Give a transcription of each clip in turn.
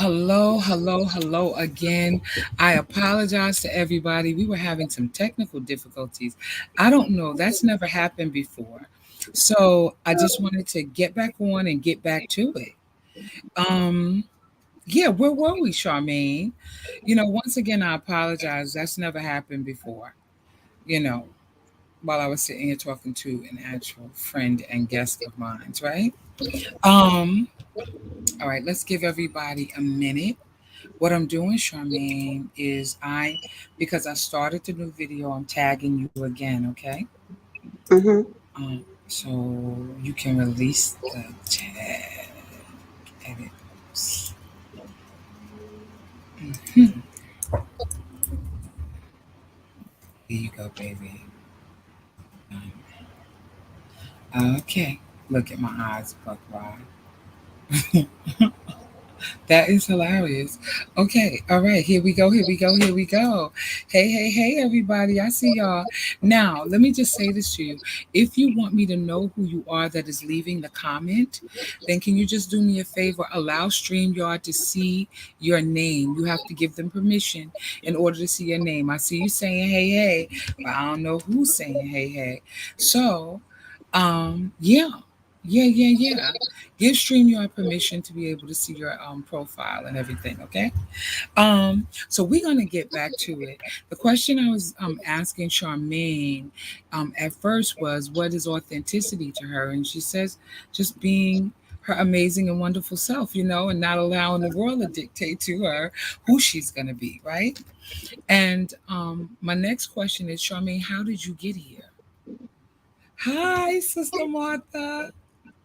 Hello, hello, hello again. I apologize to everybody. We were having some technical difficulties. I don't know. That's never happened before. So I just wanted to get back on and get back to it. Um, yeah, where were we, Charmaine? Once again, I apologize. That's never happened before. You know, while I was sitting here talking to an actual friend and guest of mine, right? Um, all right, let's give everybody a minute. What I'm doing, Charmaine, is because I started the new video, I'm tagging you again, okay? Mm-hmm. So you can release the tag. Edit. Mhm. Here you go, baby. Okay. Look at my eyes, buck wide. That is hilarious. Okay, all right, here we go, here we go, here we go. Hey, hey, hey, everybody, I see y'all. Now, let me just say this to you. If you want me to know who you are that is leaving the comment, then can you just do me a favor? Allow StreamYard to see your name. You have to give them permission in order to see your name. I see you saying hey, hey, but I don't know who's saying hey, hey. So, yeah. Yeah. Give StreamYard permission to be able to see your profile and everything, okay? So we're gonna get back to it. The question I was asking Charmaine at first was, what is authenticity to her? And she says just being her amazing and wonderful self, and not allowing the world to dictate to her who she's gonna be, right? And my next question is, Charmaine, how did you get here? Hi, Sister Martha.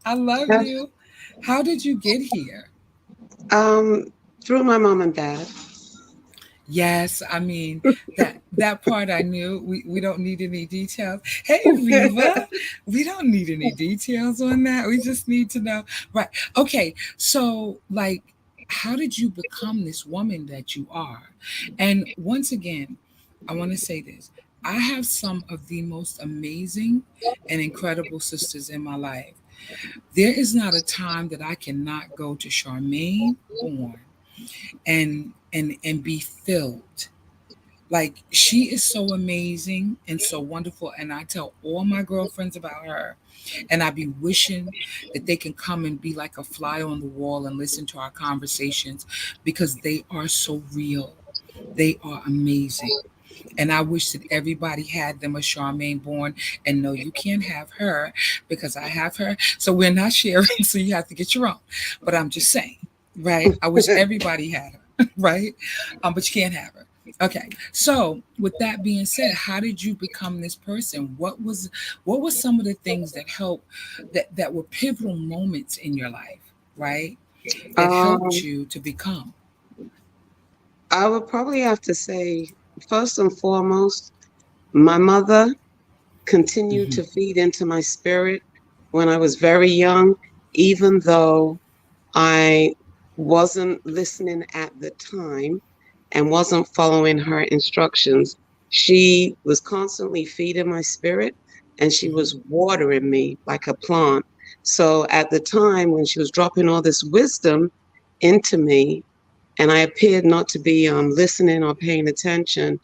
I love Yeah. you. How did you get here? Um, Through my mom and dad. Yes, I mean that part I knew. We don't need any details. Hey Viva, we don't need any details on that. We just need to know. Right. Okay. So like how did you become this woman that you are? And once again, I want to say this. I have some of the most amazing and incredible sisters in my life. There is not a time that I cannot go to Charmaine Bourne and be filled. Like she is so amazing and so wonderful, and I tell all my girlfriends about her, and I be wishing that they can come and be like a fly on the wall and listen to our conversations because they are so real. They are amazing. And I wish that everybody had them a Charmaine Bourne. And no, you can't have her because I have her. So we're not sharing. So you have to get your own. But I'm just saying, right? I wish everybody had her, right? But you can't have her. Okay. So with that being said, how did you become this person? What was some of the things that helped that were pivotal moments in your life, right? That helped um, you to become. I would probably have to say, first and foremost, my mother continued Hmm. to feed into my spirit when I was very young, even though I wasn't listening at the time and wasn't following her instructions. She was constantly feeding my spirit and she Hmm. was watering me like a plant. So at the time when she was dropping all this wisdom into me, and I appeared not to be listening or paying attention,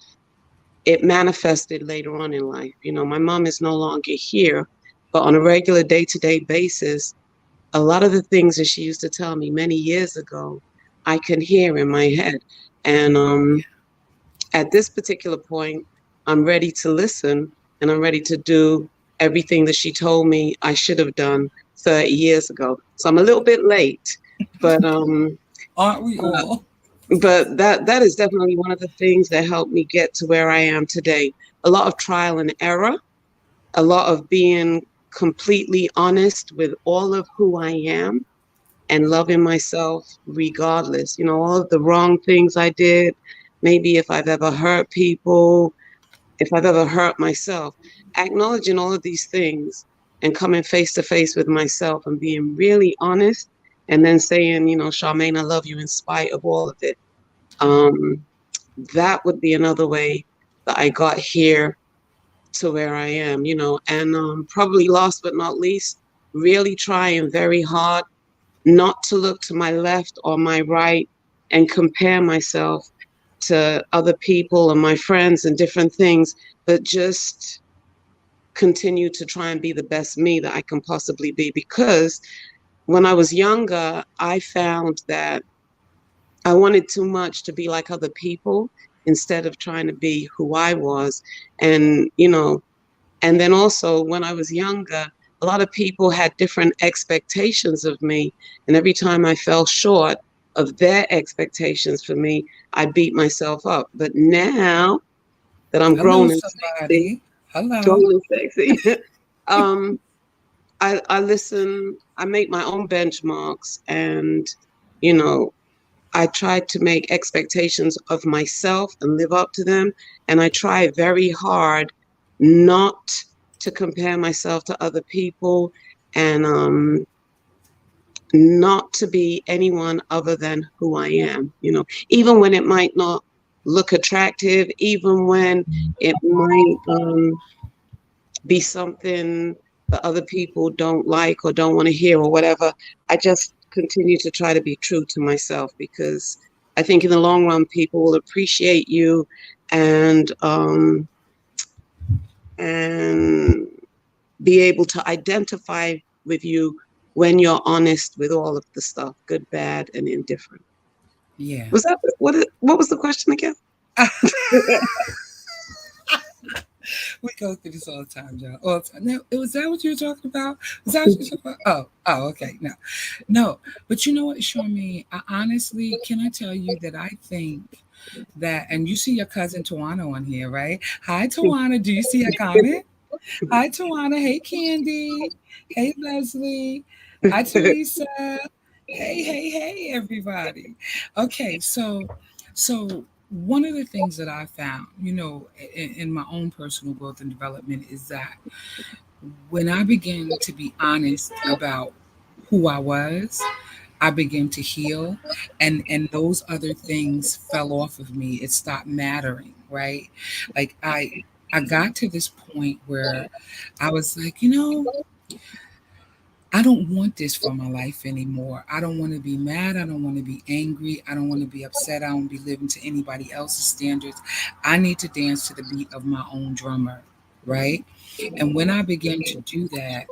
it manifested later on in life. My mom is no longer here, but on a regular day to day basis, a lot of the things that she used to tell me many years ago, I can hear in my head. And at this particular point, I'm ready to listen and I'm ready to do everything that she told me I should have done 30 years ago. So I'm a little bit late, but Aren't we uh, all? that is definitely one of the things that helped me get to where I am today. A lot of trial and error, a lot of being completely honest with all of who I am and loving myself regardless. All of the wrong things I did, maybe if I've ever hurt people, if I've ever hurt myself, acknowledging all of these things and coming face to face with myself and being really honest and then saying, Charmaine, I love you in spite of all of it. Um, that would be another way that I got here to where I am, and probably last but not least, really trying very hard not to look to my left or my right and compare myself to other people and my friends and different things, but just continue to try and be the best me that I can possibly be. Because when I was younger, I found that I wanted too much to be like other people instead of trying to be who I was. And, and then also when I was younger, a lot of people had different expectations of me. And every time I fell short of their expectations for me, I beat myself up. But now that I'm Hello, grown and sexy, somebody. Hello. grown and sexy, um, I listen, I make my own benchmarks, and, you know, I try to make expectations of myself and live up to them. And I try very hard not to compare myself to other people, and not to be anyone other than who I am, even when it might not look attractive, even when it might be something that other people don't like or don't want to hear or whatever. I just continue to try to be true to myself, because I think in the long run, people will appreciate you, and and be able to identify with you when you're honest with all of the stuff, good, bad, and indifferent. Yeah. Was that what was the question again? We go through this all the time, John. All the time. Now, was that what you were talking about? Was that what you were talking about? Oh, okay. No, no. But you know what, Charmaine? I honestly, can I tell you that I think that, and you see your cousin Tawana on here, right? Hi, Tawana. Do you see her comment? Hi, Tawana. Hey, Candy. Hey, Leslie. Hi, Teresa. Hey, everybody. Okay, so one of the things that I found, in my own personal growth and development is that when I began to be honest about who I was, I began to heal, and those other things fell off of me. It stopped mattering, right? Like I got to this point where I was like, I don't want this for my life anymore. I don't want to be mad. I don't want to be angry. I don't want to be upset. I don't want to be living to anybody else's standards. I need to dance to the beat of my own drummer, right? And when I began to do that,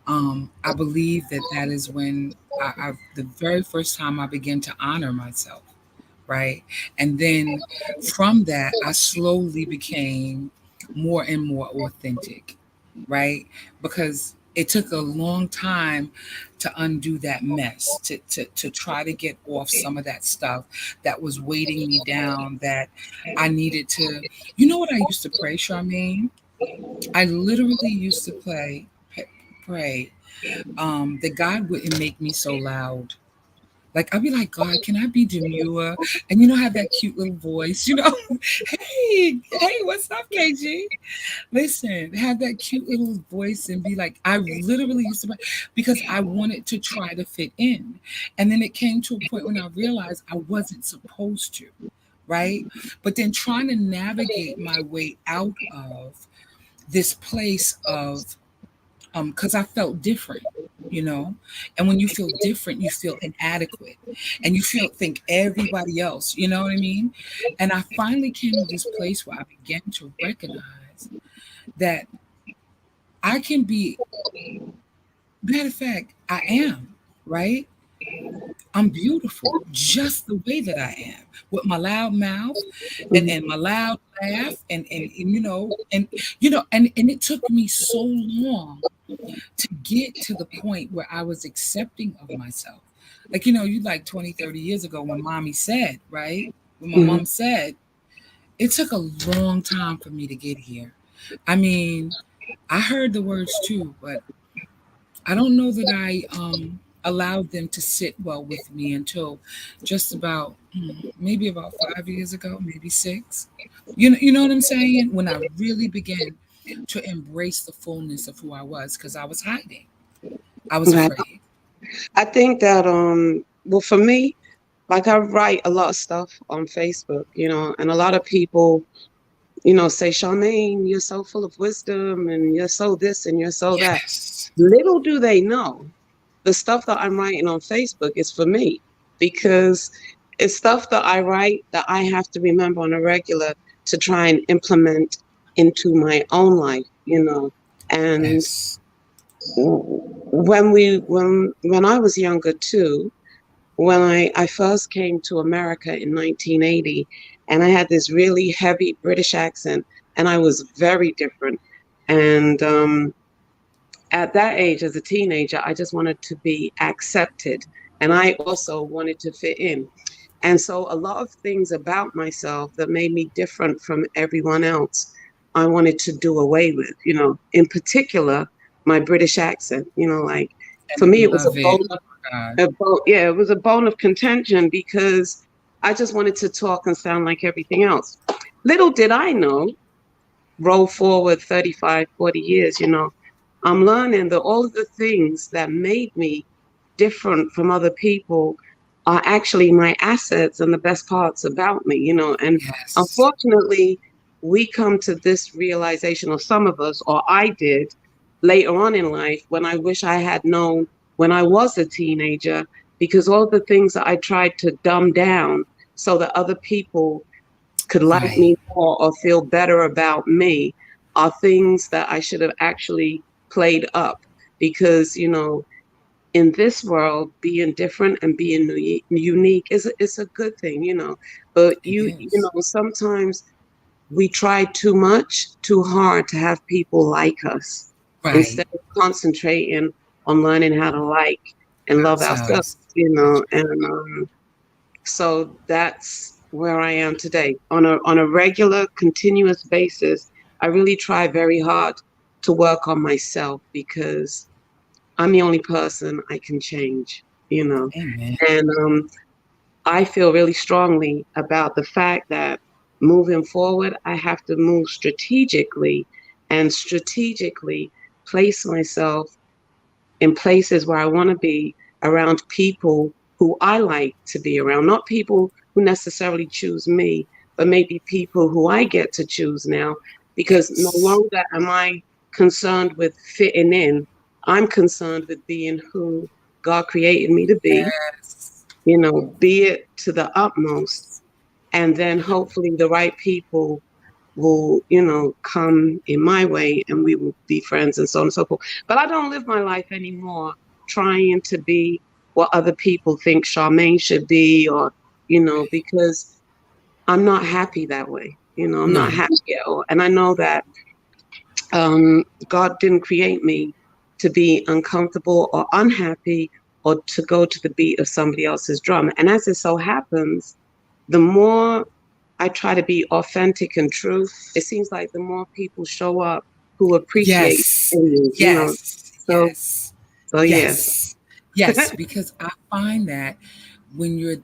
I believe that that is when the very first time I began to honor myself, right? And then from that, I slowly became more and more authentic, right? Because it took a long time to undo that mess, to try to get off some of that stuff that was weighting me down, that I needed to. You know what I used to pray, Charmaine? I literally used to pray that God wouldn't make me so loud. Like I'd be like, God, can I be demure? And have that cute little voice, hey, what's up, KG? Listen, have that cute little voice and be like, I literally used to, because I wanted to try to fit in. And then it came to a point when I realized I wasn't supposed to, right? But then trying to navigate my way out of this place of, because I felt different, and when you feel different, you feel inadequate, and think everybody else, you know what I mean? And I finally came to this place where I began to recognize that I can be, matter of fact, I am, right? I'm beautiful just the way that I am, with my loud mouth and my loud laugh, and it took me so long to get to the point where I was accepting of myself. Like, you like 20, 30 years ago when mommy said, right? When my Mhm. mom said, it took a long time for me to get here. I mean, I heard the words too, but I don't know that I allowed them to sit well with me until just about maybe about 5 years ago, maybe six. You know what I'm saying? When I really began to embrace the fullness of who I was, because I was hiding. I was Right. afraid. I think that well, for me, like, I write a lot of stuff on Facebook, and a lot of people, say, Charmaine, you're so full of wisdom, and you're so this and you're so that. Yes. Little do they know, the stuff that I'm writing on Facebook is for me, because it's stuff that I write that I have to remember on a regular to try and implement into my own life, you know. And Yes. when I was younger too, when I first came to America in 1980, and I had this really heavy British accent, and I was very different. And at that age, as a teenager, I just wanted to be accepted, and I also wanted to fit in. And so, a lot of things about myself that made me different from everyone else, I wanted to do away with. You know, in particular, my British accent. You know, like And for me, I it was love it. Oh my God. yeah, it was a bone of contention because I just wanted to talk and sound like everything else. Little did I know, roll forward 35, 40 years, you know, I'm learning that all of the things that made me different from other people are actually my assets and the best parts about me, you know. And Yes. unfortunately, we come to this realization, or some of us, or I did later on in life when I wish I had known when I was a teenager, because all the things that I tried to dumb down so that other people could like Right. me more or feel better about me are things that I should have actually played up, because, you know, in this world, being different and being unique is a good thing, you know. But It you is. know, sometimes we try too much, too hard to have people like us Right. instead of concentrating on learning how to like and love ourselves, Ourselves. you That's know. And so that's where I am today. On a regular, continuous basis, I really try very hard to work on myself because I'm the only person I can change, you know. right. Amen. And I feel really strongly about the fact that moving forward, I have to move strategically and strategically place myself in places where I want to be, around people who I like to be around, not people who necessarily choose me, but maybe people who I get to choose now, because no Yes. longer am I concerned with fitting in. I'm concerned with being who God created me to be, Yes. you know, be it to the utmost. And then hopefully the right people will, you know, come in my way and we will be friends and so on and so forth. But I don't live my life anymore trying to be what other people think Charmaine should be, or, you know, because I'm not happy that way. You know, I'm not No. happy at all. And I know that God didn't create me to be uncomfortable or unhappy or to go to the beat of somebody else's drum. And as it so happens, the more I try to be authentic and true, it seems like the more people show up who appreciate Yes. you, you know. Yes. So, Yes. so yes. Yes. Yes. Because I find that when you're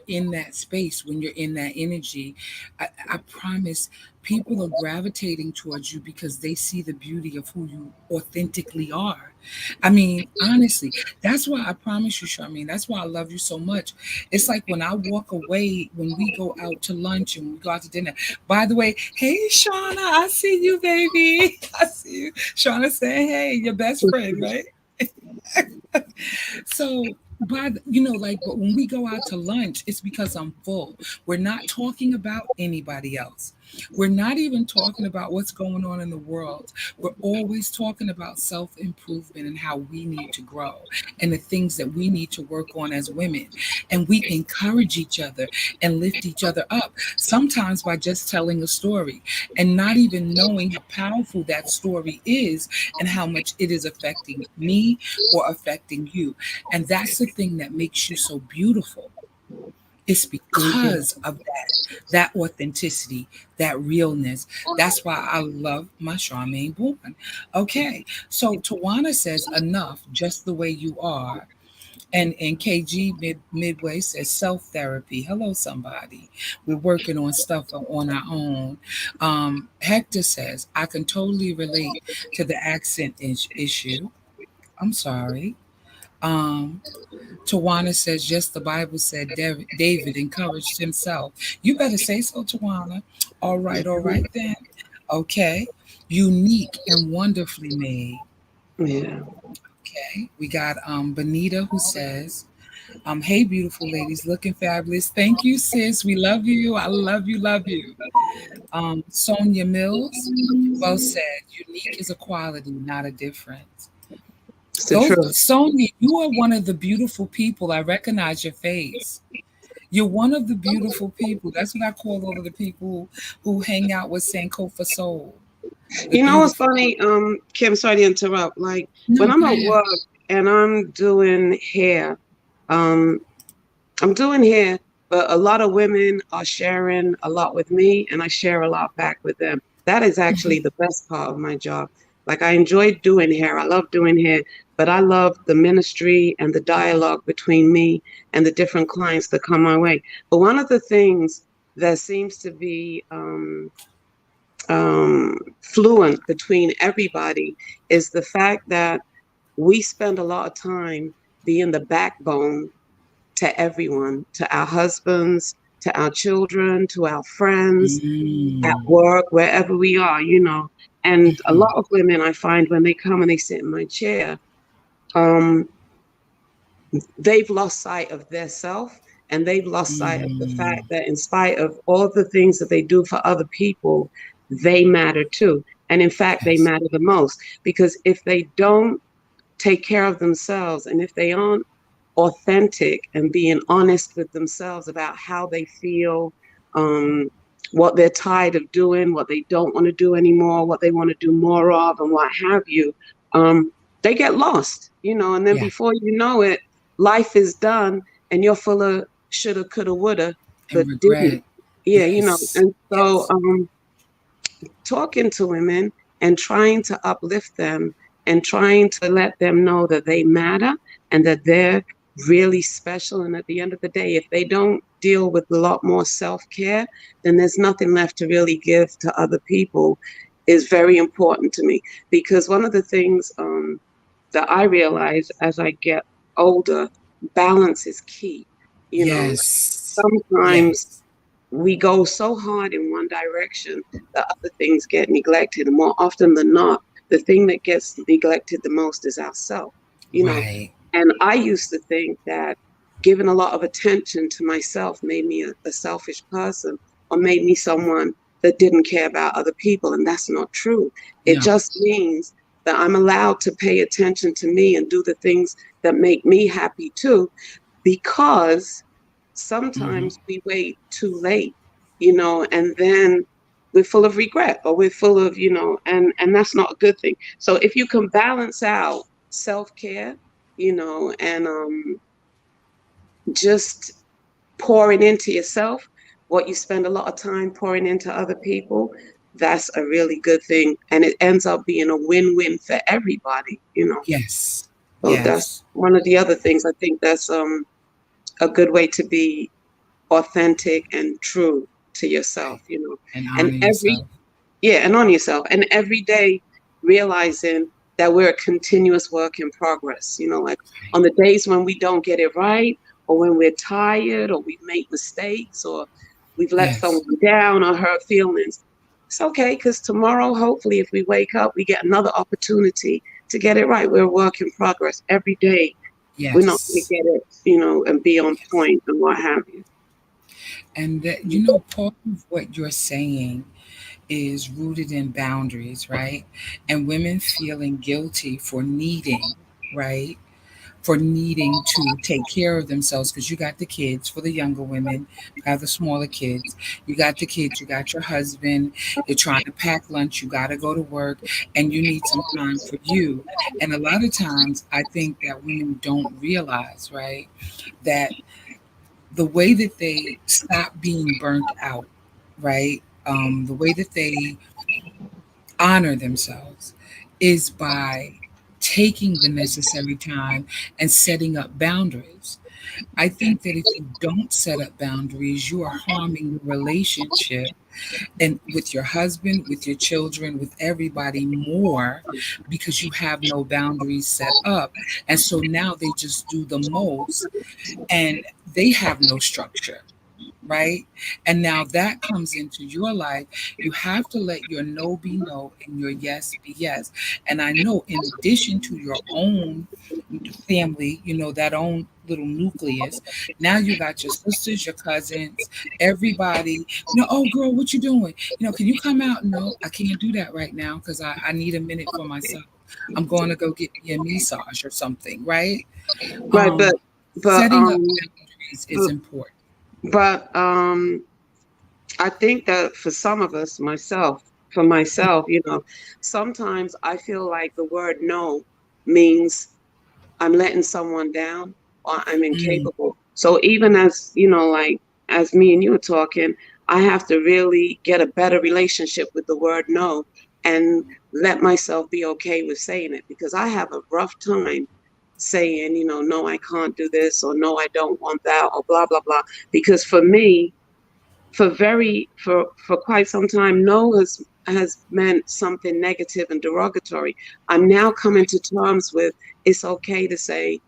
in that space, when you're in that energy, I promise people are gravitating towards you because they see the beauty of who you authentically are. I mean, honestly, that's why I promise you, Charmaine. That's why I love you so much. It's like when I walk away, when we go out to lunch and we go out to dinner. By the way, hey Shauna, I see you, baby. I see you. Shauna saying, hey, your best friend, right? So, like, but when we go out to lunch, it's because I'm full. We're not talking about anybody else. We're not even talking about what's going on in the world. We're always talking about self improvement and how we need to grow and the things that we need to work on as women. And we encourage each other and lift each other up, sometimes by just telling a story and not even knowing how powerful that story is and how much it is affecting me or affecting you. And that's the thing that makes you so beautiful. It's Thank you. because of that authenticity, that realness. That's why I love my Charmaine Bourne. Okay, so Tawana says enough, just the way you are. And KG Midway says self therapy. Hello, somebody. We're working on stuff on our own. Hector says I can totally relate to the accent issue. I'm sorry. Um, Tawana says, yes, the Bible said David encouraged himself. You better say so, Tawana. All right then. Okay. Unique and wonderfully made. Yeah. Okay. We got Benita who says, Hey, beautiful ladies, looking fabulous. Thank you, sis. We love you. I love you, love you. Sonia Mills, well said. Unique is a quality, not a difference. It's the Those truth. Sonia, you are one of the beautiful people. I recognize your face. You're one of the beautiful people. That's what I call all of the people who hang out with Sankofa Soul. The You know what's beautiful. funny, Kim, sorry to interrupt. Like when No, I'm go at ahead. work and um, I'm doing hair, but a lot of women are sharing a lot with me and I share a lot back with them. That is Mhm. actually the best part of my job. Like I enjoy doing hair. I love doing hair, but I love the ministry and the dialogue between me and the different clients that come my way. But one of the things that seems to be fluent between everybody is the fact that we spend a lot of time being the backbone to everyone, to our husbands, to our children, to our friends, at Mm. work, wherever we are, you know. And a Mhm. lot of women I find when they come and they sit in my chair, um, they've lost sight of their self and they've lost sight of the fact Mm. that in spite of all the things that they do for other people, they matter too. And in fact, they Yes. matter the most because if they don't take care of themselves and if they aren't authentic and being honest with themselves about how they feel, um, what they're tired of doing, what they don't want to do anymore, what they want to do more of, and what have you, um, they get lost, you know, and then Yeah. before you know it, life is done and you're full of shoulda, coulda, woulda, And but didn't. regret. Yeah, you know, Yes. and so Yes. talking to women and trying to uplift them and trying to let them know that they matter and that they're really special. And at the end of the day, if they don't deal with a lot more self care, then there's nothing left to really give to other people is very important to me. Because one of the things that I realize as I get older, balance is key. You know, Yes. sometimes Yes. we go so hard in one direction that other things get neglected. And more often than not, the thing that gets neglected the most is ourselves, you know. Right. And I used to think that giving a lot of attention to myself made me a selfish person or made me someone that didn't care about other people. And that's not true. It No. just means that I'm allowed to pay attention to me and do the things that make me happy too, because Hmm. sometimes we wait too late, you know, and then we're full of regret or we're full of, you know, and that's not a good thing. So if you can balance out self-care, you know, and just pouring into yourself, what you spend a lot of time pouring into other people, that's a really good thing. And it ends up being a win-win for everybody, you know. Yes. So that's Yes. one of the other things I think that's a good way to be authentic and true to yourself, Right. you know. And And honor every, yourself. yeah, and on yourself. And every day realizing that we're a continuous work in progress, you know, like Right. on the days when we don't get it right, or when we're tired, or we make mistakes, or we've let Yes. someone down or hurt feelings. It's okay because tomorrow, hopefully, if we wake up, we get another opportunity to get it right. We're a work in progress every day. We're not going to Yes. get it, you know, and be on Yes. point and what have you. And that, you know, part of what you're saying is rooted in boundaries, right? And women feeling guilty for needing, right? For needing to take care of themselves because you got the kids for the younger women, you got the smaller kids, you got the kids, you got your husband, you're trying to pack lunch, you got to go to work, and you need some time for you. And a lot of times, I think that women don't realize, right, that the way that they stop being burnt out, right, the way that they honor themselves is by taking the necessary time and setting up boundaries. I think that if you don't set up boundaries, you are harming the relationship and with your husband, with your children, with everybody more because you have no boundaries set up. And so now they just do the most and they have no structure, right? And now that comes into your life. You have to let your no be no and your yes be yes. And I know, in addition to your own family, that own little nucleus. Now you got your sisters, your cousins, everybody, oh girl, what you doing? Can you come out? No, I can't do that right now because I need a minute for myself. I'm going to go get me a massage or something, right? Right, Um, but Setting up boundaries is important. but I think that for some of us, for myself, sometimes I feel like the word no means I'm letting someone down or I'm Mm, incapable. So even as, like as me and you are talking, I have to really get a better relationship with the word no and let myself be okay with saying it, because I have a rough time saying, no, I can't do this, or no, I don't want that, or blah, blah, blah. Because for me, for quite some time, no has meant something negative and derogatory. I'm now coming to terms with it's okay to say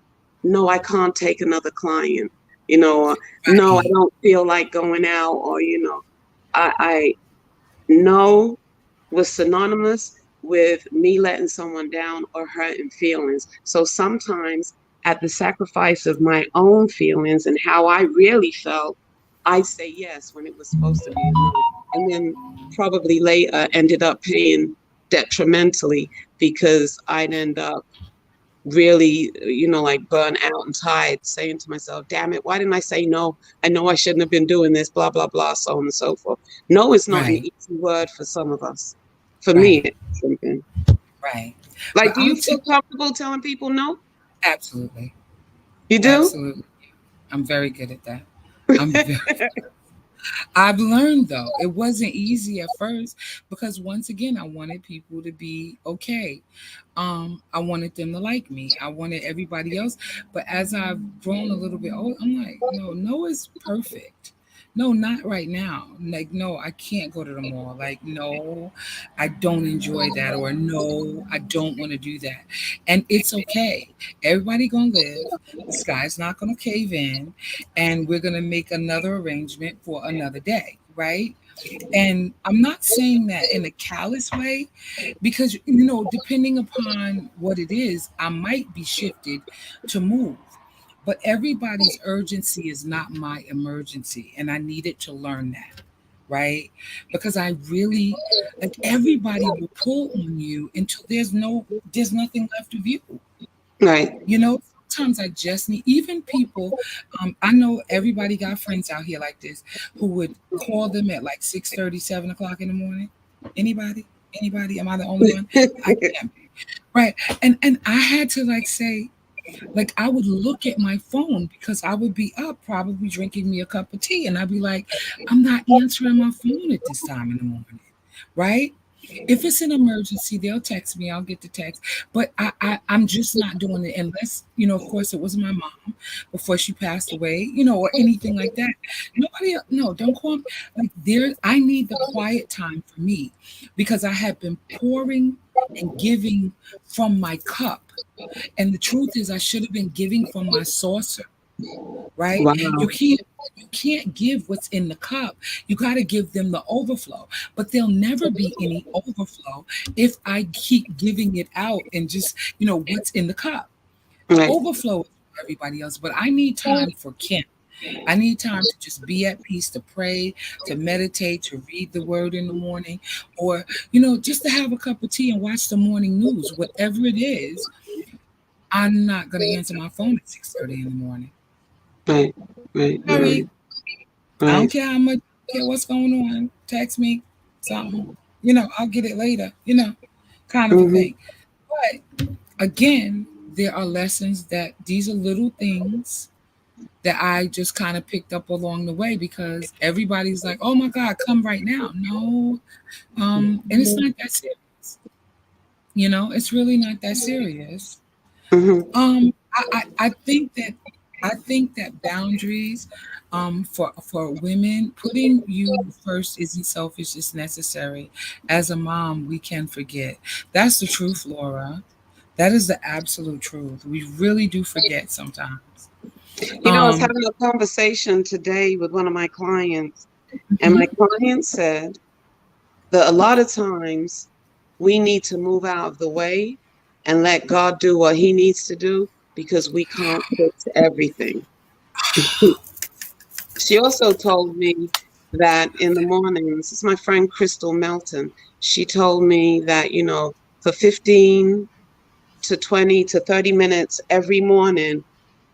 no, I can't take another client, or no, I right, don't feel like going out, or I no was synonymous with me letting someone down or hurting feelings. So sometimes, at the sacrifice of my own feelings and how I really felt, I'd say yes when it was supposed to be a no. And then probably later ended up paying detrimentally, because I'd end up really, like burnt out and tired, saying to myself, damn it, why didn't I say no? I know I shouldn't have been doing this, blah, blah, blah, so on and so forth. No is not an right, easy word for some of us. For me, right, it's something. right. Like, But do you feel comfortable telling people no? absolutely, You do? absolutely. I'm very good at that. I'm very I've learned though, it wasn't easy at first because once again, I wanted people to be okay. I wanted them to like me. I wanted everybody else. But as I've grown a little bit old, I'm like, no, no is perfect. No, not right now. Like, no, I can't go to the mall. Like, no, I don't enjoy that. Or no, I don't want to do that. And it's okay. Everybody gonna live. The sky's not gonna cave in, and we're gonna make another arrangement for another day, right? And I'm not saying that in a callous way, because depending upon what it is, I might be shifted to move. But everybody's urgency is not my emergency, and I needed to learn that, right? Because I really, like, everybody will pull on you until there's nothing left of you. Right. Sometimes I just need, even people, I know everybody got friends out here like this who would call them at like 6:30, 7 o'clock in the morning. Anybody? Anybody? Am I the only one? I can't be. Right. And I had to like say, like, I would look at my phone because I would be up probably drinking me a cup of tea, and I'd be like, I'm not answering my phone at this time in the morning. Right? If it's an emergency, they'll text me. I'll get the text, but I'm just not doing it unless of course, it was my mom before she passed away, or anything like that. Nobody, no, don't call me. Like, there, I need the quiet time for me because I have been pouring and giving from my cup, and the truth is, I should have been giving from my saucer, right? Wow. You can't give what's in the cup. You got to give them the overflow. But there'll never be any overflow if I keep giving it out and just, what's in the cup. The Right. overflow is for everybody else, but I need time for Kim. I need time to just be at peace, to pray, to meditate, to read the word in the morning, or, just to have a cup of tea and watch the morning news. Whatever it is, I'm not going to answer my phone at 6:30 in the morning. Right. Right. Sorry. Right. I don't Right. care how much, care what's going on. Text me something. I'll get it later, kind of a Hmm. thing. But again, there are lessons that these are little things that I just kind of picked up along the way because everybody's like, oh my God, come right now. No. And it's not that serious. It's really not that serious. Hmm. I think that boundaries, for women, putting you first isn't selfish, it's necessary. As a mom, we can forget. That's the truth, Laura. That is the absolute truth. We really do forget sometimes. I was Um, having a conversation today with one of my clients, and my mhm, client said that a lot of times we need to move out of the way and let God do what he needs to do, because we can't fix everything. She also told me that in the mornings, it's my friend Crystal Melton. She told me that, for 15 to 20 to 30 minutes every morning,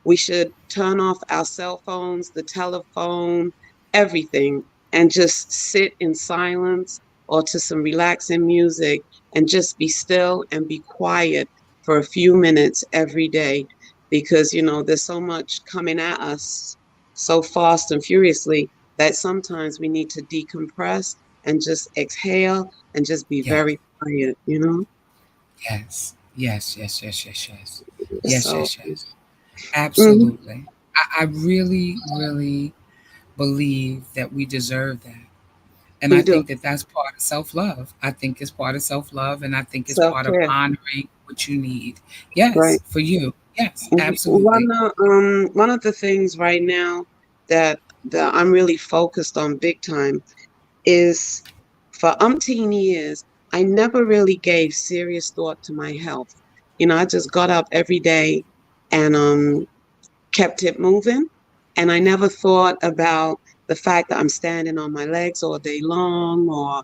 we should turn off our cell phones, the telephone, everything, and just sit in silence or to some relaxing music and just be still and be quiet for a few minutes every day. Because, there's so much coming at us so fast and furiously that sometimes we need to decompress and just exhale and just be Yes, very quiet. yes, yes, yes, yes, yes, yes, yes, So, yes, yes. mhm, Absolutely. I really, really believe that we deserve that. And I we do think that that's part of self love. I think it's part of self love, and I think it's part of self-care, honoring what you need. Yes, right? for you. Yes, absolutely. One of the things right now that I'm really focused on big time is, for umpteen years, I never really gave serious thought to my health. I just got up every day and kept it moving. And I never thought about the fact that I'm standing on my legs all day long, or,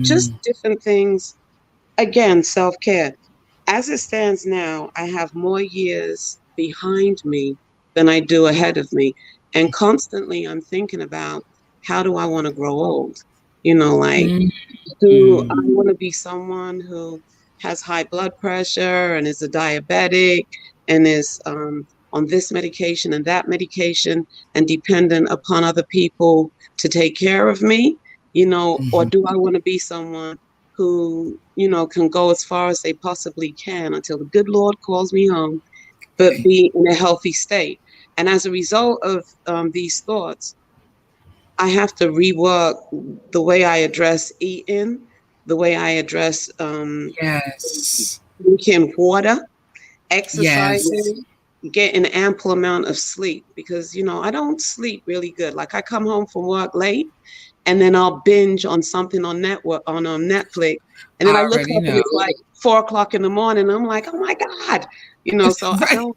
just Mm, different things. Again, self-care. As it stands now, I have more years behind me than I do ahead of me. And constantly I'm thinking about, how do I want to grow old? Like, mm, do I mm. want to be someone who has high blood pressure and is a diabetic and is on this medication and that medication and dependent upon other people to take care of me? Or Mhm. do I want to be someone who, can go as far as they possibly can until the good Lord calls me home, but Right. be in a healthy state? And as a result of these thoughts, I have to rework the way I address eating, the way I address Yes. drinking water, Yes. exercising, getting an ample amount of sleep, because I don't sleep really good. Like, I come home from work late and then I'll binge on something on network on Netflix, and then I I look already up and know. it's like 4 o'clock in the morning. And I'm like, oh my God, so I Right. don't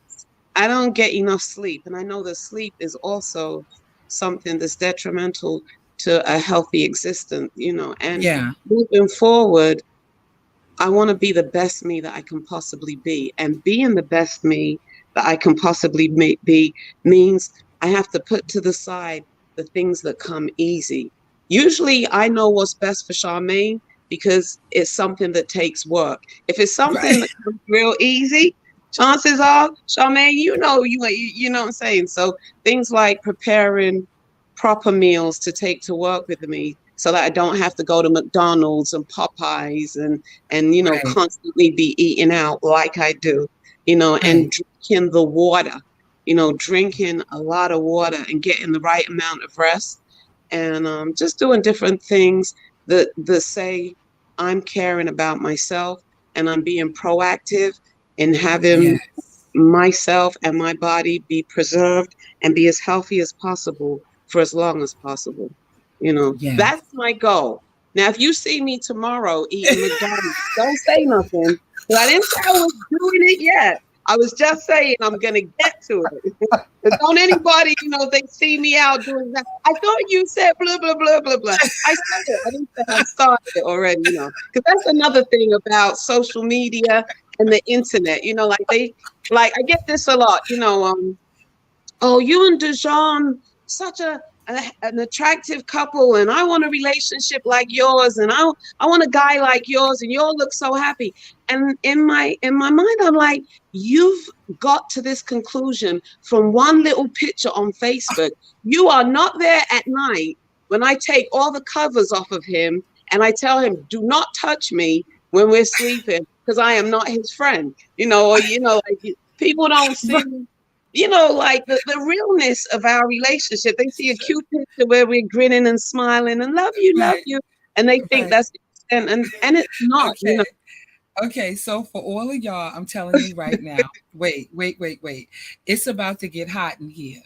I don't get enough sleep. And I know that sleep is also something that's detrimental to a healthy existence. And Yeah. moving forward, I want to be the best me that I can possibly be. And being the best me that I can possibly be means I have to put to the side the things that come easy. Usually I know what's best for Charmaine because it's something that takes work. If it's something Right. that comes real easy, chances are, Charmaine, you know what I'm saying? So things like preparing proper meals to take to work with me so that I don't have to go to McDonald's and Popeyes and Right. constantly be eating out like I do, Right. and drinking the water, drinking a lot of water and getting the right amount of rest, and just doing different things that say I'm caring about myself and I'm being proactive in having Yes. myself and my body be preserved and be as healthy as possible for as long as possible. Yes. That's my goal. Now, if you see me tomorrow eating McDonald's, don't say nothing. Because I didn't say I was doing it yet. I was just saying I'm going to get to it. But don't anybody, they see me out doing that. I thought you said blah, blah, blah, blah, blah. I said it. I didn't say I started it already. Because that's another thing about social media and the internet. Like I get this a lot, oh, you and Dijon, such an attractive couple, and I want a relationship like yours, and I want a guy like yours, and you all look so happy. And in my mind, I'm like, you've got to this conclusion from one little picture on Facebook. You are not there at night when I take all the covers off of him and I tell him, do not touch me when we're sleeping because I am not his friend. Or like people don't see like the realness of our relationship. They see a cute picture where we're grinning and smiling and love Right. you, and they think Right. that's the extent, and it's not. Okay. Okay. So for all of y'all, I'm telling you right now. Wait. Wait. Wait. Wait. It's about to get hot in here.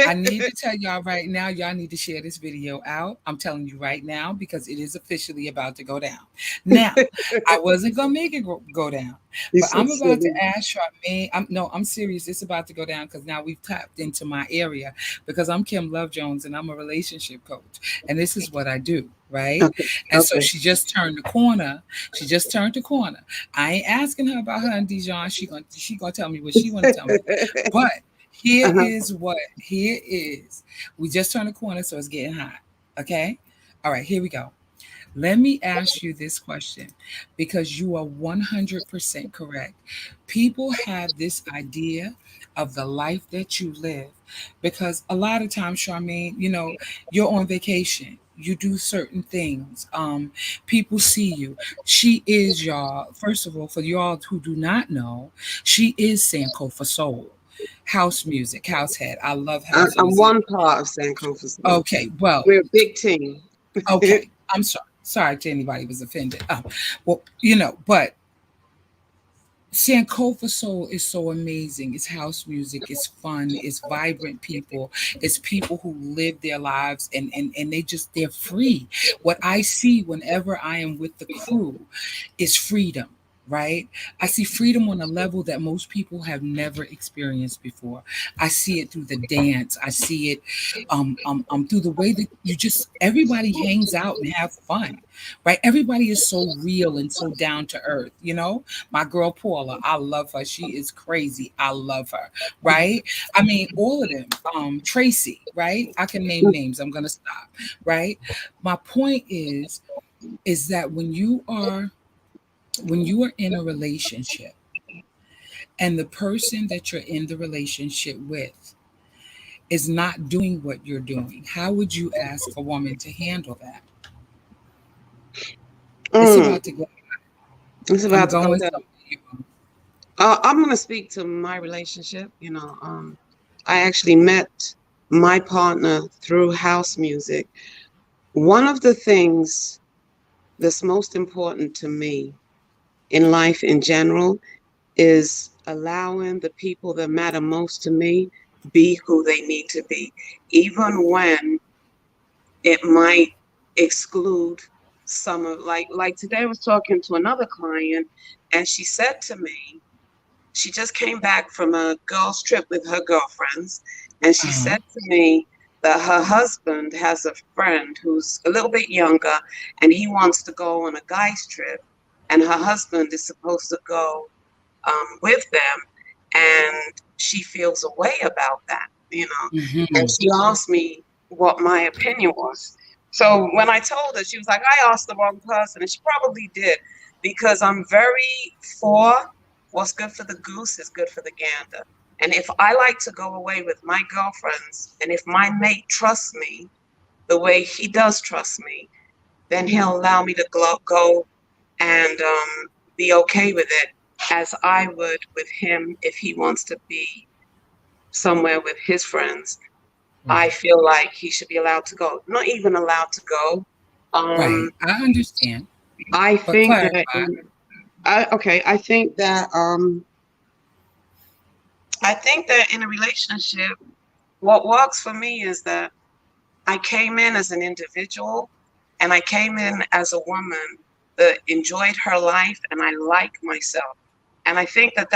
I need to tell y'all right now, y'all need to share this video out. I'm telling you right now because it is officially about to go down. Now, I wasn't gonna make it go down, You're but so I'm about to silly. ask Charmaine. I'm serious. It's about to go down because now we've tapped into my area because I'm Kim Love Jones and I'm a relationship coach, and this is what I do. Right, Okay. and so Okay. she just turned the corner. She just turned the corner. I ain't asking her about her and Dijon. She gonna tell me what she want to tell me, but Uh-huh. here is we just turned the corner, so it's getting hot. Okay. All right, here we go. Let me ask you this question because you are 100% correct. People have this idea of the life that you live because a lot of times, Charmaine, you're on vacation. You do certain things. People see you. She is y'all. First of all, for y'all who do not know, she is Sankofa Soul, house music, house head. I love house I'm music. one part of Sankofa Soul. Okay, well, We're a big team. okay. I'm sorry. Sorry to anybody who was offended. Well, but Sankofa Soul is so amazing. It's house music, it's fun, it's vibrant people, it's people who live their lives and they're free. What I see whenever I am with the crew is freedom, right? I see freedom on a level that most people have never experienced before. I see it through the dance. I see it through the way that everybody hangs out and have fun, right? Everybody is so real and so down to earth, My girl Paula, I love her. She is crazy. I love her, right? I mean, all of them. Tracy, right? I can name names. I'm gonna stop, right? My point is that when you are in a relationship and the person that you're in the relationship with is not doing what you're doing, how would you ask a woman to handle that? It's Mm, about to go. it's I'm about to go going down. somewhere. I'm going to speak to my relationship. I actually met my partner through house music. One of the things that's most important to me in life in general is allowing the people that matter most to me be who they need to be, even when it might exclude some of like today I was talking to another client and she said to me, she just came back from a girls' trip with her girlfriends, and she Uh-huh. said to me that her husband has a friend who's a little bit younger, and he wants to go on a guys' trip, and her husband is supposed to go with them, and she feels a way about that. And Hmm. she asked me what my opinion was. So when I told her, she was like, I asked the wrong person. And she probably did, because I'm very for what's good for the goose is good for the gander. And if I like to go away with my girlfriends, and if my mate trusts me the way he does trust me, then he'll allow me to go and be okay with it as I would with him if he wants to be somewhere with his friends. I Right. feel like he should be allowed to go. Not even allowed to go. Right. Um, I understand. I But think that clarify. I think that in a relationship, what works for me is that I came in as an individual and I came in as a woman that enjoyed her life and I like myself. And I think that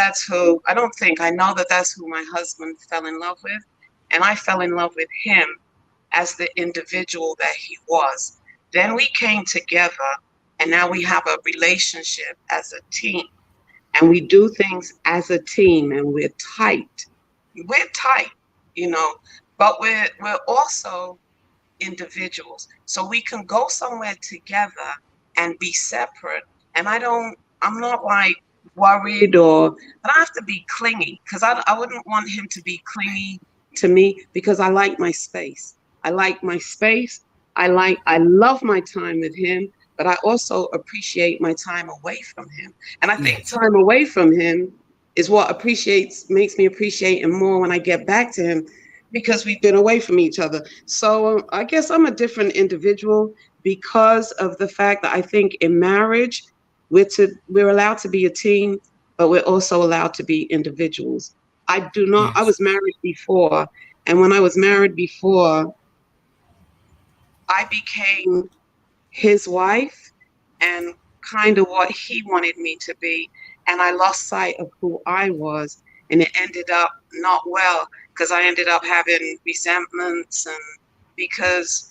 I don't think, I know that that's who my husband fell in love with. And I fell in love with him as the individual that he was. Then we came together and now we have a relationship as a team and we do things as a team and we're tight. We're tight, you know, but we're also individuals. So we can go somewhere together and be separate. And I'm not like worried or I don't have to be clingy because I wouldn't want him to be clingy to me because I like my space. I like my space. I love my time with him, but I also appreciate my time away from him. And I think Yes. time away from him is what makes me appreciate him more when I get back to him because we've been away from each other. So I guess I'm a different individual because of the fact that I think in marriage, we're allowed to be a team, but we're also allowed to be individuals. I do not, I Yes. was married before, And when I was married before, I became his wife and kind of what he wanted me to be. And I lost sight of who I was. And it ended up not well because I ended up having resentments and because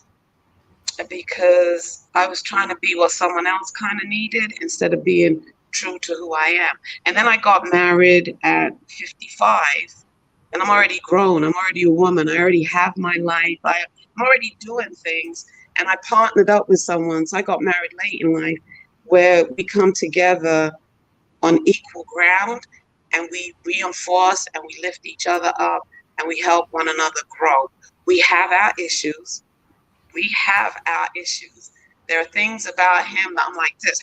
because I was trying to be what someone else kind of needed instead of being true to who I am. And then I got married at 55 and I'm already grown. I'm already a woman. I already have my life. I'm already doing things. And I partnered up with someone. So I got married late in life where we come together on equal ground and we reinforce and we lift each other up and we help one another grow. We have our issues. We have our issues. There are things about him that I'm like this.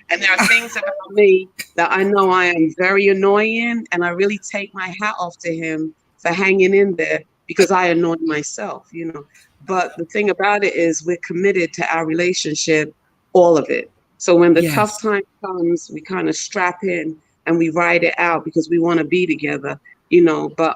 And there are things about me that I know I am very annoying, and I really take my hat off to him for hanging in there because I annoy myself, you know. But the thing about it is we're committed to our relationship, all of it. So when the tough Yes. time comes, we kind of strap in and we ride it out because we want to be together, you know. But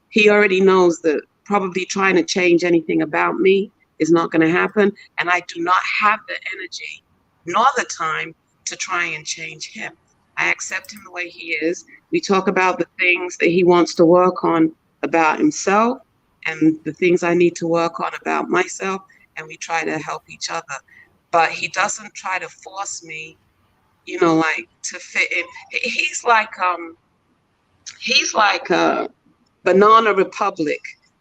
he already knows that probably trying to change anything about me is not going to happen. And I do not have the energy nor the time to try and change him. I accept him the way he is. We talk about the things that he wants to work on about himself and the things I need to work on about myself, and we try to help each other. But he doesn't try to force me, you know, like to fit in. He's like a Banana Republic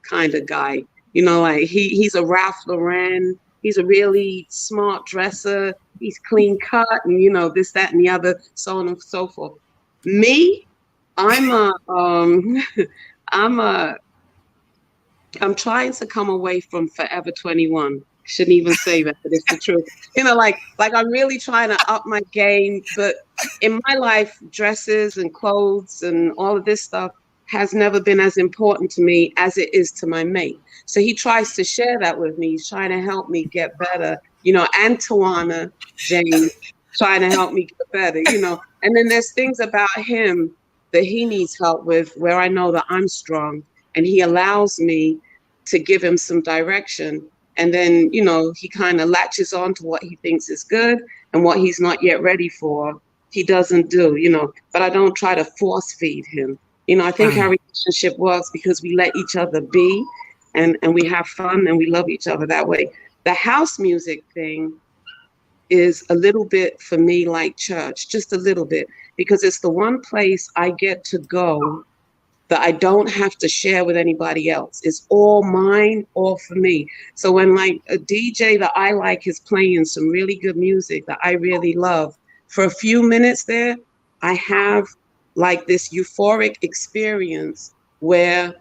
kind of guy. You know, like he's a Ralph Lauren. He's a really smart dresser. He's clean cut, and you know this, that, and the other, so on and so forth. Me, I'm a I'm a I'm trying to come away from Forever 21. Shouldn't even say that, but it's the truth. You know, like I'm really trying to up my game. But in my life, dresses and clothes and all of this stuff has never been as important to me as it is to my mate. So he tries to share that with me. He's trying to help me get better. You know, and Tawana James trying to help me get better. You know, and then there's things about him that he needs help with where I know that I'm strong and he allows me to give him some direction. And then, you know, he kind of latches on to what he thinks is good and what he's not yet ready for, he doesn't do, you know, but I don't try to force feed him. You know, I think our Right. relationship works because we let each other be and we have fun and we love each other that way. The house music thing is a little bit for me like church, just a little bit, because it's the one place I get to go that I don't have to share with anybody else. It's all mine, all for me. So when like a DJ that I like is playing some really good music that I really love, for a few minutes there, I have like this euphoric experience where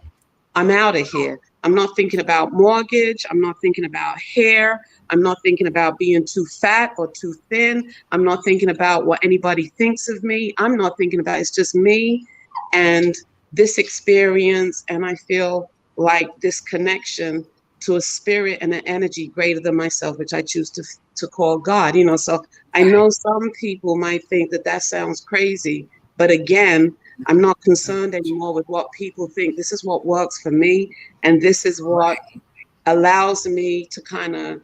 I'm out of here. I'm not thinking about mortgage. I'm not thinking about hair. I'm not thinking about being too fat or too thin. I'm not thinking about what anybody thinks of me. I'm not thinking about it's just me and this experience. And I feel like this connection to a spirit and an energy greater than myself, which I choose to call God. You know, so I Right. know some people might think that that sounds crazy, but again, I'm not concerned anymore with what people think. This is what works for me. And this is what Right. allows me to kind of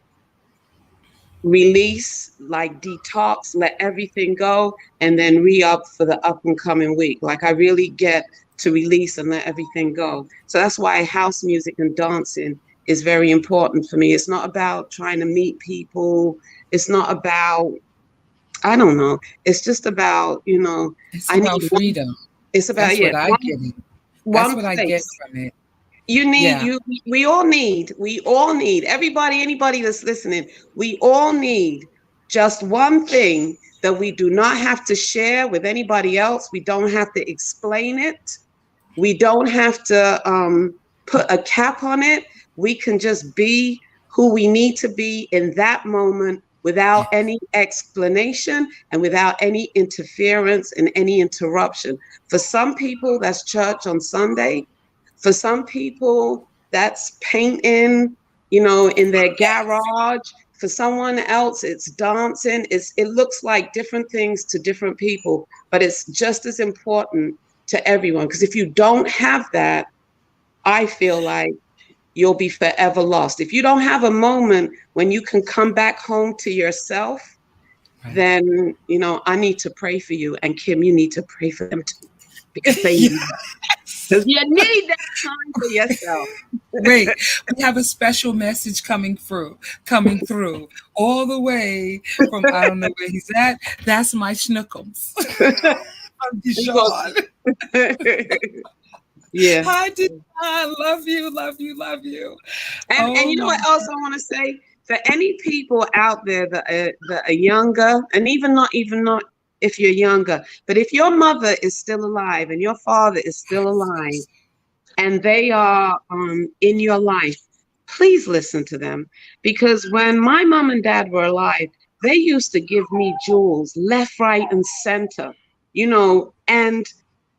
release, like detox, let everything go, and then re-up for the up and coming week. Like I really get to release and let everything go. So that's why house music and dancing is very important for me. It's not about trying to meet people. It's not about, I don't know. It's just about, you know, It's I about need one, freedom. it's about, That's yeah, what I get it. That's one what I get place. from it. You need Yeah. you we all need everybody, anybody that's listening, we all need just one thing that we do not have to share with anybody else. We don't have to explain it. We don't have to put a cap on it. We can just be who we need to be in that moment without Yes. any explanation and without any interference and any interruption. For some people, that's church on Sunday. For some people, that's painting, you know, in their Yes. garage. For someone else, it's dancing. It looks like different things to different people, but it's just as important to everyone. Because if you don't have that, I feel like you'll be forever lost. If you don't have a moment when you can come back home to yourself, Right. then, I need to pray for you. And Kim, you need to pray for them too, because because Yes. you need that time for yourself. Wait, we have a special message coming through, all the way from I don't know where he's at. That's my schnookums. I'm Because Dijon. yeah. Hi, Dijon. Love you, love you, love you. And Oh you know my what else I want to say? For any people out there that are younger, and even not if you're younger, but if your mother is still alive and your father is still alive, and they are in your life, please listen to them. Because when my mom and dad were alive, they used to give me jewels left, right, and center, and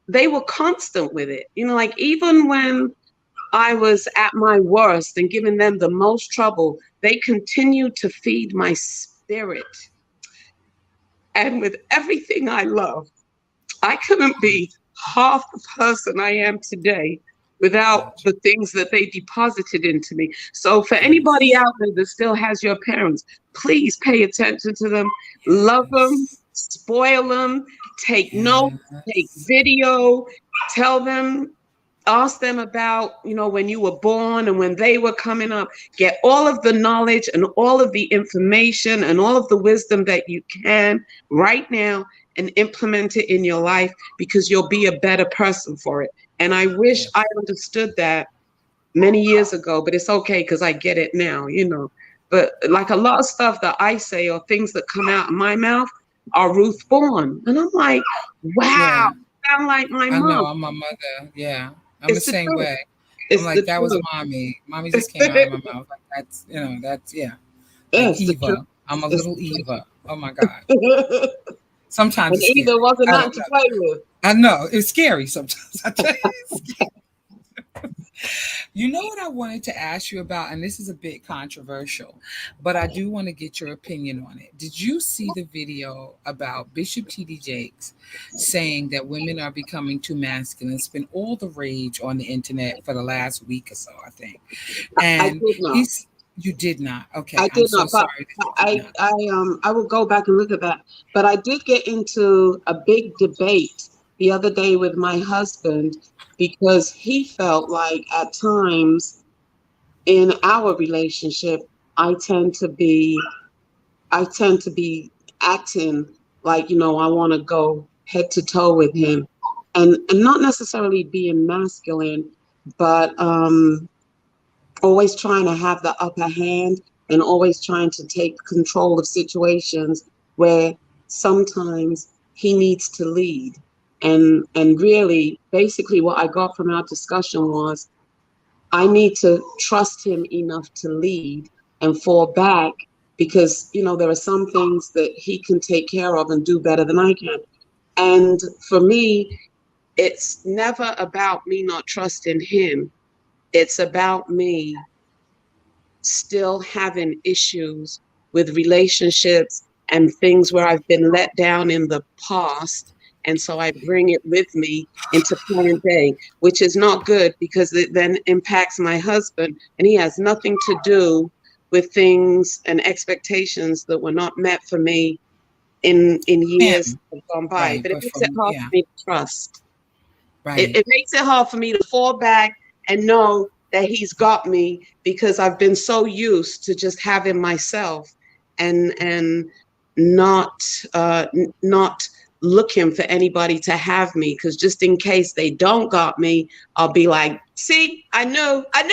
they were constant with it. Like even when I was at my worst and giving them the most trouble, they continued to feed my spirit. And with everything I love, I couldn't be half the person I am today without gosh. the things that they deposited into me. So for anybody Yes. out there that still has your parents, please pay attention to them, love them, Yes. spoil them, take notes, take Yes. video, tell them, ask them about, when you were born and when they were coming up. Get all of the knowledge and all of the information and all of the wisdom that you can right now and implement it in your life, because you'll be a better person for it. And I wish I Yes. understood that many years ago, but it's okay because I get it now. But like a lot of stuff that I say or things that come out of my mouth are Ruth Bourne. And I'm like, wow, Yeah. sound like my I know. mom. I'm my mother. Yeah. I'm the It's the same truth. way. I'm It's the like, that was truth. mommy. Mommy just came out of my mouth. Like that's yeah. Yeah, Like it's the truth. Eva. I'm a It's little the Eva. Oh my God. truth. Sometimes And it's either scary. wasn't I nothing don't to know. play with. I know. It's scary sometimes. I tell you. You know what I wanted to ask you about, and this is a bit controversial, but I do want to get your opinion on it. Did you see the video about Bishop T.D. Jakes saying that women are becoming too masculine? It's been all the rage on the internet for the last week or so, I think. I And did not. you did not. I Okay, I'm did so not, but sorry that you did I not. I I will go back and look at that. But I did get into a big debate the other day with my husband, because he felt like at times in our relationship I tend to be I tend to be acting like, I want to go head to toe with him, and not necessarily being masculine, but always trying to have the upper hand and always trying to take control of situations where sometimes he needs to lead. And really basically what I got from our discussion was I need to trust him enough to lead and fall back, because there are some things that he can take care of and do better than I can. And for me, it's never about me not trusting him. It's about me still having issues with relationships and things where I've been let down in the past. And so I bring it with me into current day, which is not good because it then impacts my husband, and he has nothing to do with things and expectations that were not met for me in years Him, that have gone by. right? But it But makes it from hard yeah, for me to trust. It, right. it makes it hard for me to fall back and know that he's got me, because I've been so used to just having myself and not not looking for anybody to have me, because just in case they don't got me, I'll be like, see, I knew Right,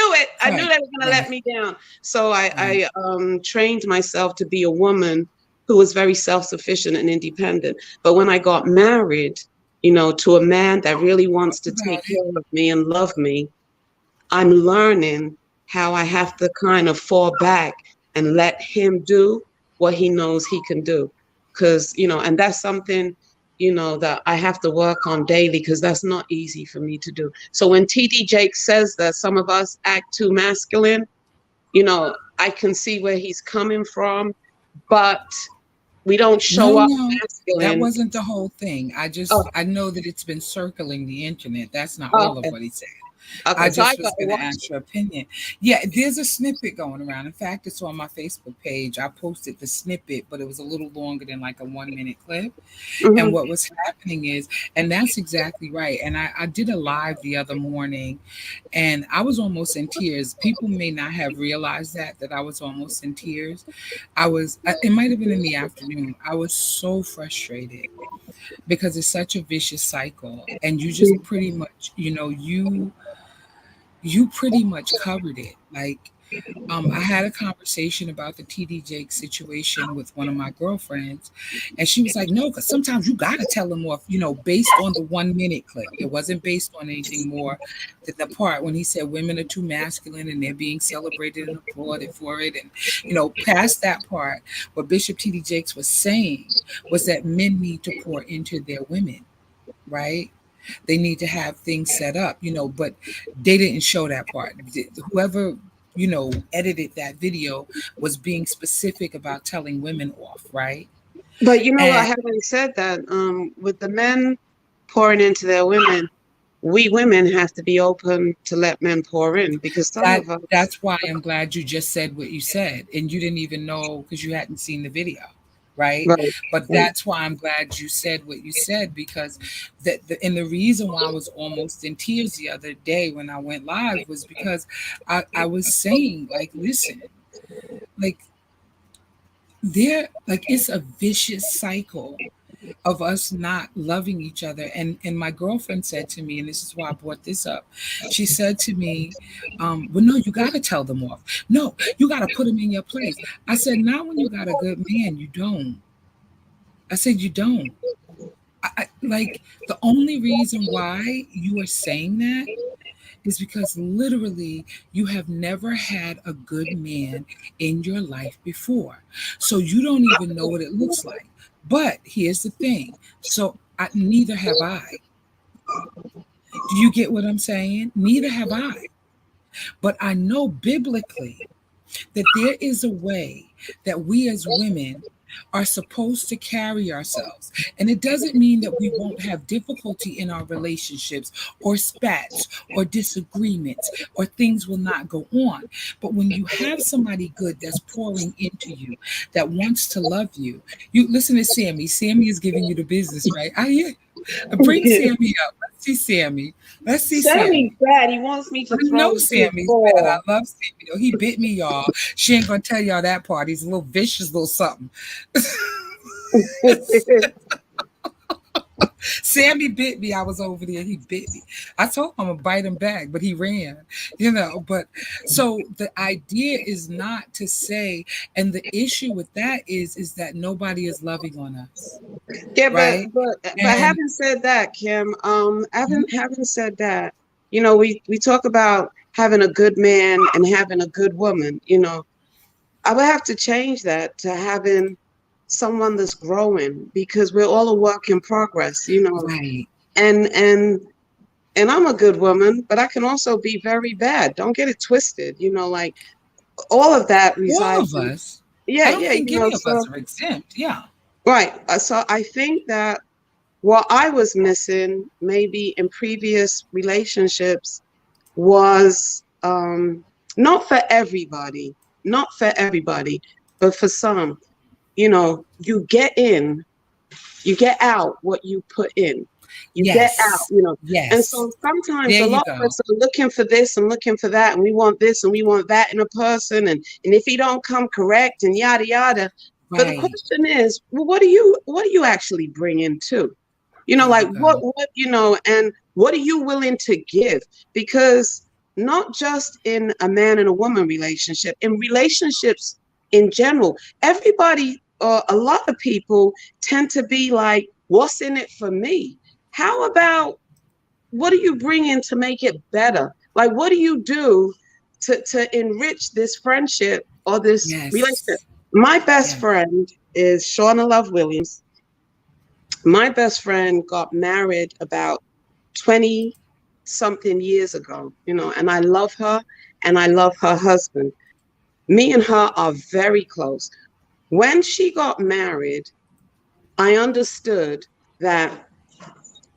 they were gonna let right, me down. So I, right. I trained myself to be a woman who was very self-sufficient and independent. But when I got married, to a man that really wants Talk to take about it. care of me and love me, I'm learning how I have to kind of fall back and let him do what he knows he can do. Because, and that's something, that I have to work on daily, because that's not easy for me to do. So when TD Jake says that some of us act too masculine, I can see where he's coming from, but we don't show No, up no, that masculine. wasn't the whole thing. Oh, I know that it's been circling the internet. That's not all of okay. what he said. Okay, I so I just gotta was going to watch ask your opinion. Yeah, there's a snippet going around. In fact, it's on my Facebook page. I posted the snippet, but it was a little longer than like a 1 minute clip. it. And Hmm. what was happening is, and that's exactly right. And I did a live the other morning, and I was almost in tears. People may not have realized that I was almost in tears. It might have been in the afternoon. I was so frustrated because it's such a vicious cycle, and you just pretty much, you pretty much covered it. Like, I had a conversation about the TD Jake situation with one of my girlfriends, and she was like, "No, because sometimes you gotta tell them off, based on the 1 minute clip. It wasn't based on anything more than the part when he said women are too masculine and they're being celebrated and applauded for it, and past that part, what Bishop TD Jakes was saying was that men need to pour into their women, right? They need to have things set up, but they didn't show that part. Whoever, edited that video was being specific about telling women off, right? But you know what? And Having said that, with the men pouring into their women, we women have to be open to let men pour in because some that of us, that's why I'm glad you just said what you said, and you didn't even know because you hadn't seen the video, right? right, But right. that's why I'm glad you said what you said, because and the reason why I was almost in tears the other day when I went live was because I was saying, like, listen, like, like, it's a vicious cycle of us not loving each other. And my girlfriend said to me, and this is why I brought this up. She said to me, "Well, no, you got to tell them off. No, you got to put them in your place." I said, "Not when you got a good man. You don't." I said, "You don't." Like, the only reason why you are saying that is because literally you have never had a good man in your life before. So you don't even know what it looks like. But here's the thing. So neither have I. Do you get what I'm saying? Neither have I. But I know biblically that there is a way that we as women are supposed to carry ourselves. And it doesn't mean that we won't have difficulty in our relationships or spats or disagreements or things will not go on. But when you have somebody good that's pouring into you, that wants to love you, you listen to Sammy. Sammy is giving you the business, right? Bring Sammy up. Let's see Sammy. Let's see Sammy's Sammy. bad. He wants me I to throw know him to the Sammy's bad. I floor. love Sammy though. He bit me, y'all. She ain't gonna tell y'all that part. He's a little vicious little something. Sammy bit me. I was over there. He bit me. I told him I'm gonna bite him back, but he ran. But so the idea is not to say, and the issue with that is that nobody is loving on us, Yeah, right? but And having said that, Kim, having said that, we talk about having a good man and having a good woman. I would have to change that to having someone that's growing because we're all a work in progress. right, And and I'm a good woman, but I can also be very bad. Don't get it twisted. Like all of that all resides of in, us. yeah, I don't yeah, think any of us so are exempt. Yeah. right. So I think that what I was missing maybe in previous relationships was not for everybody, not for everybody, but for some. You get in, you get out what you put in. You get out, Yes. And Yes. so sometimes There a you lot of go. us are looking for this and looking for that, and we want this and we want that in a person, and if he don't come correct and yada yada. But the Right. question is, well, what do you actually bring in too? There Like you go. and what are you willing to give? Because not just in a man and a woman relationship, in relationships in general, everybody, a lot of people tend to be like, what's in it for me? How about what do you bring in to make it better? Like, what do you do to enrich this friendship or this relationship? Yes. My best Yes. friend is Shauna Love Williams. My best friend got married about 20 something years ago, and I love her and I love her husband. Me and her are very close. When she got married, I understood that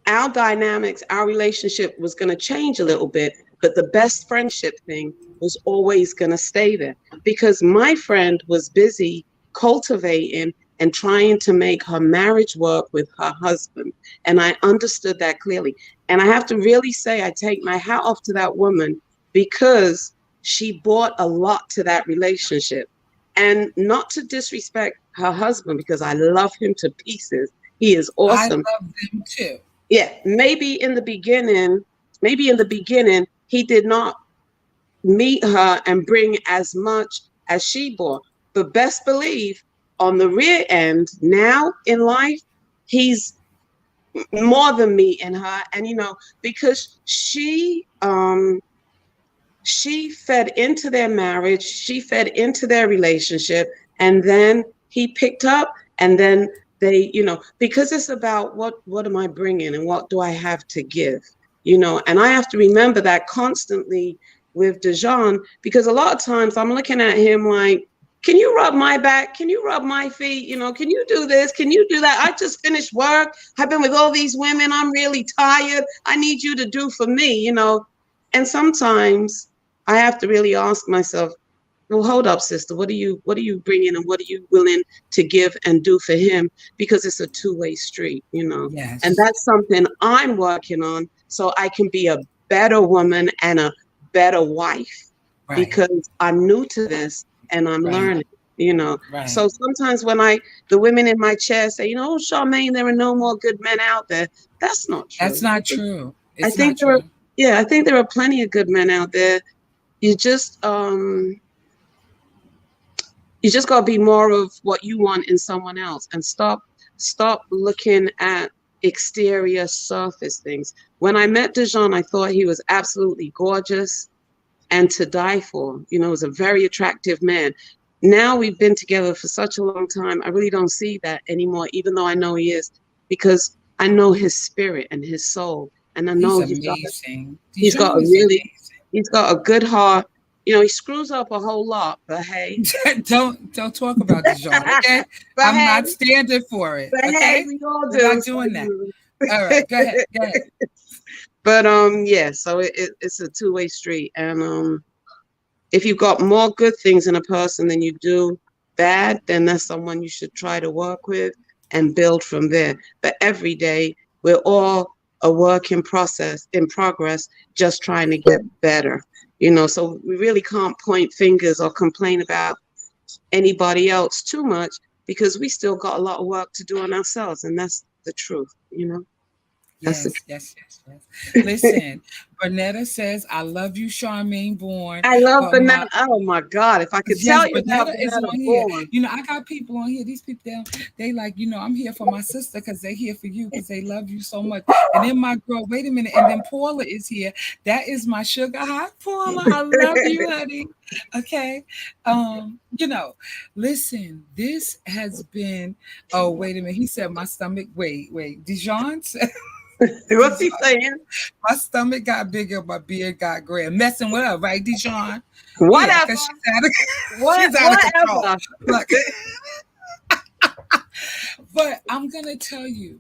our dynamics, our relationship was going to change a little bit, but the best friendship thing was always going to stay there because my friend was busy cultivating and trying to make her marriage work with her husband. And I understood that clearly. And I have to really say, I take my hat off to that woman because she brought a lot to that relationship. And not to disrespect her husband, because I love him to pieces. He is I awesome. love them too. Yeah, maybe in the beginning, he did not meet her and bring as much as she brought. But best believe on the rear end, now in life, he's more than meeting her. And because she fed into their marriage, she fed into their relationship, and then he picked up, and then they, because it's about what am I bringing and what do I have to give, and I have to remember that constantly with Dejan, because a lot of times I'm looking at him like, can you rub my back? Can you rub my feet? Can you do this? Can you do that? I just finished work. I've been with all these women. I'm really tired. I need you to do for me. And sometimes I have to really ask myself, well, hold up, sister. What are you bringing, and what are you willing to give and do for him? Because it's a two-way street. And Yes. that's something I'm working on so I can be a better woman and a better wife Right. because I'm new to this and I'm Right. learning. Right. So sometimes when the women in my chair say, oh, Charmaine, there are no more good men out there. That's not That's true. not true. I It's not think there are, true. yeah, I think there are plenty of good men out there. You just got to be more of what you want in someone else and stop looking at exterior surface things. When I met Dejan, I thought he was absolutely gorgeous and to die for. He was a very attractive man. Now we've been together for such a long time, I really don't see that anymore, even though I know he is, because I know his spirit and his soul, and I He's know amazing. he's got Dijon a is really amazing. he's got a good heart. He screws up a whole lot, but hey, Don't talk about Dijon, okay? but I'm hey, not standing for it, but hey, okay? we all We're do. not So, doing that. All right, go ahead. Go ahead. but yeah. So it's a two-way street, and if you've got more good things in a person than you do bad, then that's someone you should try to work with and build from there. But every day, we're all a work in progress, just trying to get better. So we really can't point fingers or complain about anybody else too much because we still got a lot of work to do on ourselves, and that's the truth. That's the Yes, yes, yes, yes. Listen, Bernetta says, I love you, Charmaine Bourne, I love but my banana. Oh my God! If I could yes, tell you about Bernetta is banana on here. Bourne. I got people on here. These people, they like, I'm here for my sister because they here for you because they love you so much. And then my girl, wait a minute, and then Paula is here. That is my sugar high, Paula. I love you, honey. Okay. Listen, this has been, oh, wait a minute. He said my stomach, wait. Dijon said, What's he Dijon, saying? my stomach got bigger, my beard got gray. Messing with her, right, Dijon? Yeah, Whatever. because she's out of control. Whatever. Look, but I'm gonna tell you,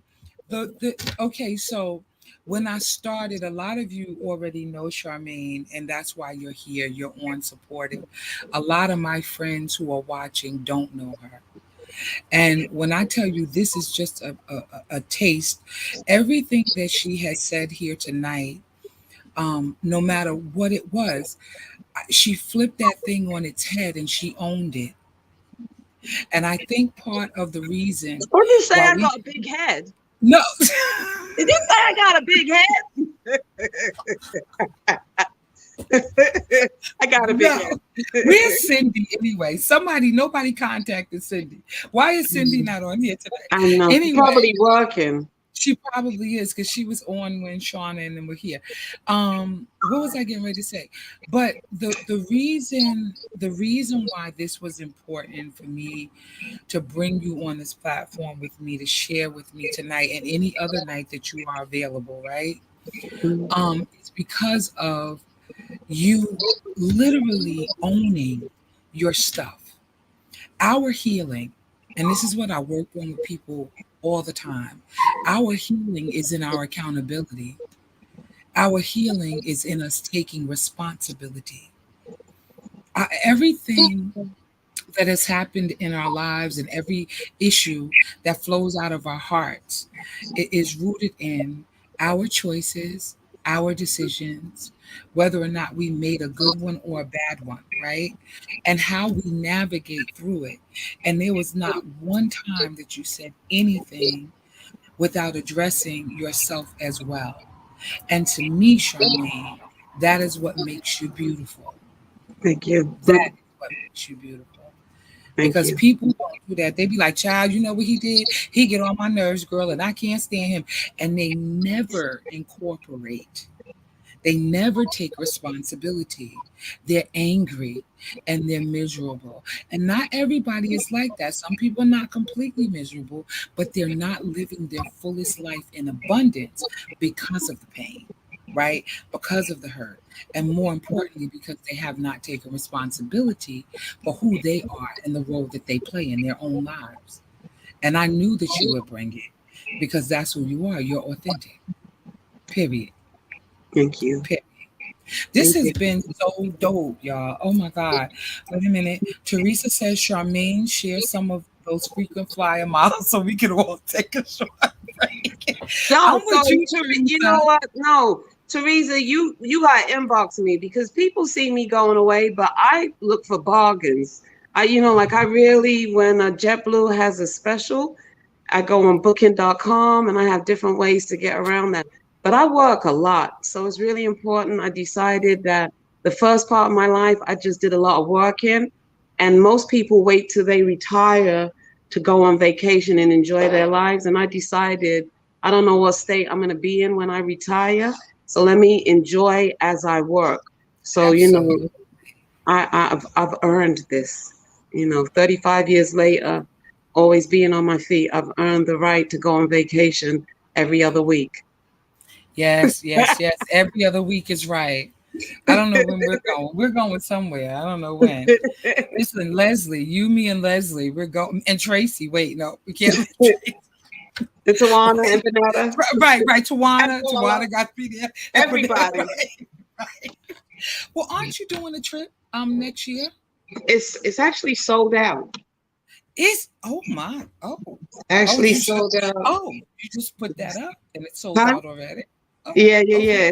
the okay. So when I started, a lot of you already know Charmaine, and that's why you're here. You're on supportive. A lot of my friends who are watching don't know her. And when I tell you this is just a taste, everything that she has said here tonight, no matter what it was, she flipped that thing on its head and she owned it. And I think part of the reason What did you say? why I we got a big head. no Did you say I got a big head? I got a big no, head. where's Cindy anyway? Nobody contacted Cindy. Why is Cindy not on here today? I know. She's Anyway, probably working. she probably is because she was on when Shauna and them were here. What was I getting ready to say? But the reason why this was important for me to bring you on this platform with me to share with me tonight and any other night that you are available, right? It's because of you literally owning your stuff. Our healing, and this is what I work on with people all the time. Our healing is in our accountability. Our healing is in us taking responsibility. Everything that has happened in our lives and every issue that flows out of our hearts, it is rooted in our choices, our decisions, whether or not we made a good one or a bad one, right? And how we navigate through it. And there was not one time that you said anything without addressing yourself as well. And to me, Charmaine, that is what makes you beautiful. Thank you. That is what makes you beautiful. Thank Because you. people don't do that. They be like, child, you know what he did? He get on my nerves, girl, and I can't stand him. And they never incorporate. They never take responsibility. They're angry and they're miserable. And not everybody is like that. Some people are not completely miserable, but they're not living their fullest life in abundance because of the pain, right? Because of the hurt. And more importantly, because they have not taken responsibility for who they are and the role that they play in their own lives. And I knew that you would bring it because that's who you are. You're authentic. Period. Thank you. Period. This Thank has you. been so dope, y'all. Oh my God. Wait a minute. Teresa says, Charmaine, share some of those frequent flyer miles so we can all take a short break. No, I'm so with you, You know Teresa. what? No, Teresa, you got to inbox me because people see me going away, but I look for bargains. Like I really, when a JetBlue has a special, I go on booking.com and I have different ways to get around that. But I work a lot, so it's really important. I decided that the first part of my life, I just did a lot of work in, and most people wait till they retire to go on vacation and enjoy their lives. And I decided I don't know what state I'm going to be in when I retire, so let me enjoy as I work. So Absolutely. I've earned this. 35 years later, always being on my feet, I've earned the right to go on vacation every other week. Yes, yes, yes. Every other week is right. I don't know when we're going. We're going somewhere. I don't know when. Listen, Leslie, you, me, and Leslie, we're going. And Tracy, wait, no, we can't leave Tracy. The Tawana and Panetta, Right, right. and Tawana, Paula, Tawana got to be there. And put that everybody. right, right. Well, aren't you doing a trip next year? It's actually sold out. Is oh my oh Actually you just sold out. you just put that up and it sold Huh? out already. Oh, okay. Yeah.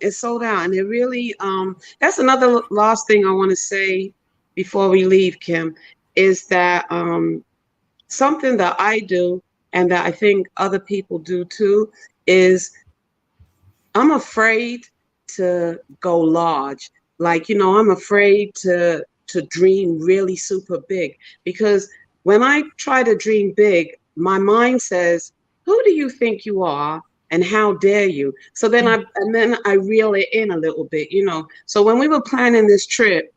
It's sold out, and it really that's another last thing I want to say before we leave, Kim, is that something that I do and that I think other people do too is I'm afraid to go large. Like, I'm afraid to dream really super big because when I try to dream big, my mind says, "Who do you think you are? And how dare you?" So then Mm. I reel it in a little bit. So when we were planning this trip,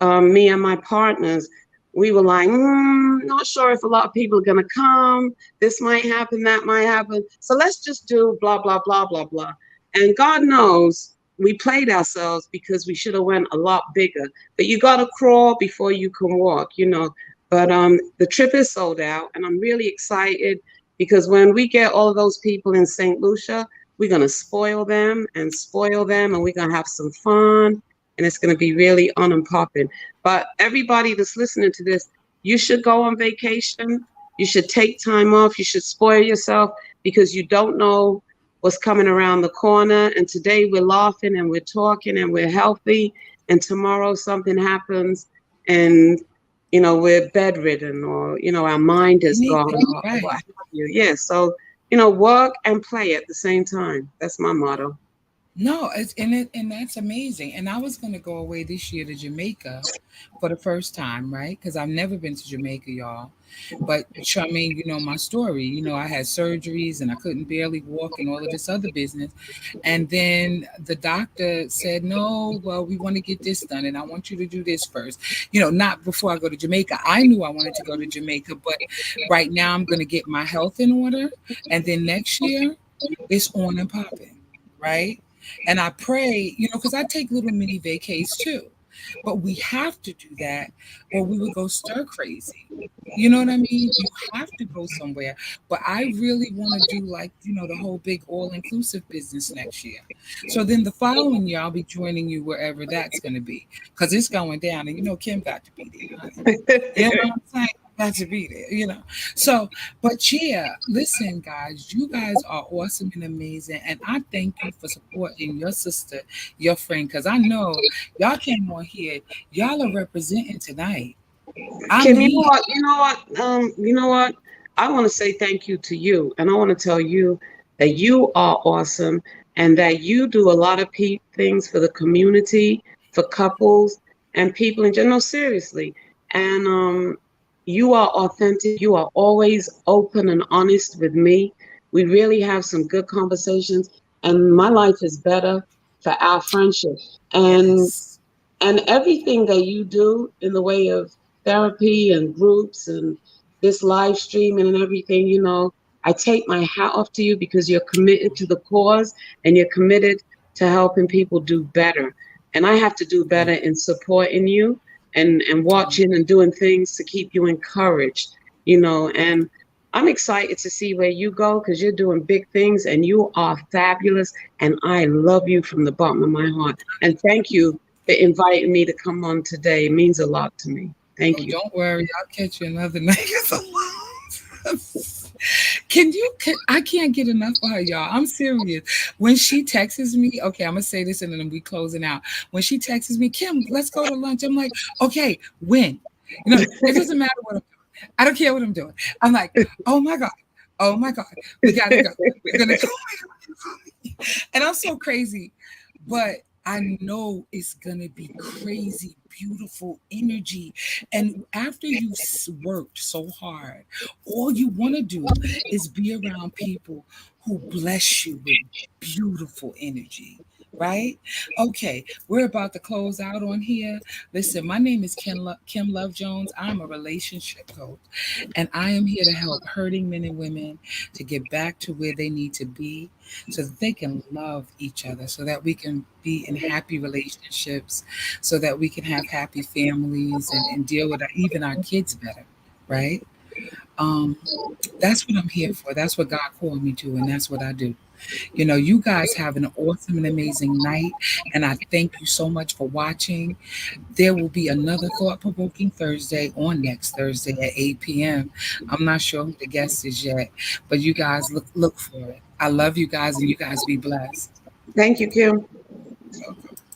me and my partners, we were like, not sure if a lot of people are going to come. This might happen, that might happen. So let's just do blah, blah, blah, blah, blah. And God knows we played ourselves because we should have went a lot bigger. But you got to crawl before you can walk. But the trip is sold out, and I'm really excited because when we get all of those people in St. Lucia, we're going to spoil them, and we're going to have some fun, and it's going to be really on and popping. But everybody that's listening to this, you should go on vacation. You should take time off. You should spoil yourself because you don't know what's coming around the corner. And today we're laughing and we're talking and we're healthy. And tomorrow something happens and, we're bedridden or, our mind is gone Anything, or what right. have you. Yeah. So, work and play at the same time. That's my motto. No, and that's amazing. And I was going to go away this year to Jamaica for the first time, right? Because I've never been to Jamaica, y'all. But Charmaine, you know my story. You know, I had surgeries and I couldn't barely walk and all of this other business. And then the doctor said, "No, well, we want to get this done, and I want you to do this first." You know, not before I go to Jamaica. I knew I wanted to go to Jamaica, but right now I'm going to get my health in order, and then next year it's on and popping, right? And I pray, because I take little mini vacays too. But we have to do that or we would go stir crazy. You know what I mean? You have to go somewhere. But I really want to do like, the whole big all inclusive business next year. So then the following year, I'll be joining you wherever that's going to be because it's going down. And Kim got to be there, honey. You know what I'm saying? Got to be there, So, but yeah, listen, guys, you guys are awesome and amazing. And I thank you for supporting your sister, your friend, because I know y'all came on here, y'all are representing tonight. I Kim, you know mean, what? You know what? I want to say thank you to you, and I want to tell you that you are awesome, and that you do a lot of things for the community, for couples, and people in general. Seriously, and you are authentic. You are always open and honest with me. We really have some good conversations, and my life is better for our friendship. And yes. and everything that you do in the way of therapy and groups and this live streaming and everything, I take my hat off to you because you're committed to the cause and you're committed to helping people do better. And I have to do better in supporting you and watching and doing things to keep you encouraged, and I'm excited to see where you go because you're doing big things and you are fabulous. And I love you from the bottom of my heart. And thank you for inviting me to come on today. It means a lot to me. Oh, Thank you. don't worry, I'll catch you another night. I can't get enough of her, y'all. I'm serious. When she texts me, okay, I'm gonna say this and then we closing out. When she texts me, Kim, let's go to lunch. I'm like, okay, when? It doesn't matter what I'm doing. I don't care what I'm doing. I'm like, oh my God. Oh my God. We gotta go. We're gonna go. And I'm so crazy, but I know it's gonna be crazy, beautiful energy. And after you've worked so hard, all you want to do is be around people who bless you with beautiful energy. Right? Okay, we're about to close out on here. Listen, my name is Kim Love Jones. I'm a relationship coach, and I am here to help hurting men and women to get back to where they need to be so that they can love each other, so that we can be in happy relationships, so that we can have happy families and deal with even our kids better, right? Um, that's what I'm here for. That's what God called me to, and that's what I do. You guys have an awesome and amazing night, and I thank you so much for watching. There will be another thought provoking Thursday on next Thursday at 8 p.m. I'm not sure who the guest is yet, but you guys look for it. I love you guys, and you guys be blessed. Thank you, Kim.